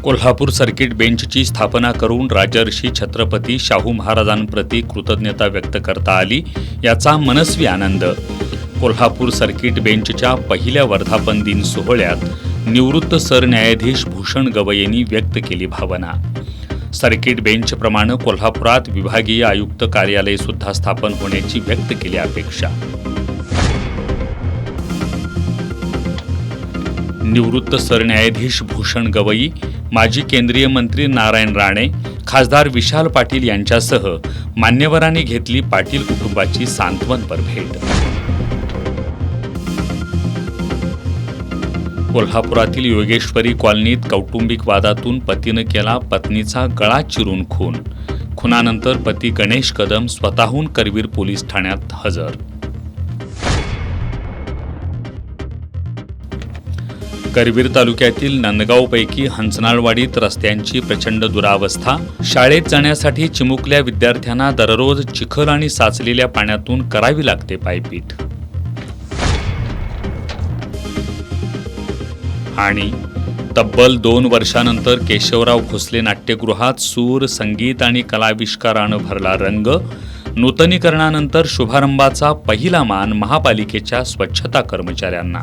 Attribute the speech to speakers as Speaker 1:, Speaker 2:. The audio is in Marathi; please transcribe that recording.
Speaker 1: कोल्हापूर सर्किट बेंचची स्थापना करून राजर्षी छत्रपती शाहू महाराजांप्रती कृतज्ञता व्यक्त करता आली, याचा मनस्वी आनंद. कोल्हापूर सर्किट बेंचच्या पहिल्या वर्धापन दिन सोहळ्यात निवृत्त सरन्यायाधीश भूषण गवई यांनी व्यक्त केली भावना. सर्किट बेंचप्रमाणे कोल्हापुरात विभागीय आयुक्त कार्यालय सुद्धा स्थापन होण्याची व्यक्त केली अपेक्षा. निवृत्त सरन्यायाधीश भूषण गवई, माजी केंद्रीय मंत्री नारायण राणे, खासदार विशाल पाटील यांच्यासह मान्यवरांनी घेतली पाटील कुटुंबाची सांत्वनपर भेट. कोल्हापुरातील योगेश्वरी कॉलनीत कौटुंबिक वादातून पतीनं केला पत्नीचा गळा चिरून खून. खुनानंतर पती गणेश कदम स्वतःहून करवीर पोलीस ठाण्यात हजर. करवीर तालुक्यातील नंदगावपैकी हंचनाळवाडीत रस्त्यांची प्रचंड दुरावस्था. शाळेत जाण्यासाठी चिमुकल्या विद्यार्थ्यांना दररोज चिखल आणि साचलेल्या पाण्यातून करावी लागते पायपीट. आणि तब्बल 2 वर्षानंतर केशवराव भोसले नाट्यगृहात सूर, संगीत आणि कलाविष्कारानं भरला रंग. नूतनीकरणानंतर शुभारंभाचा पहिला मान महापालिकेच्या स्वच्छता कर्मचाऱ्यांना.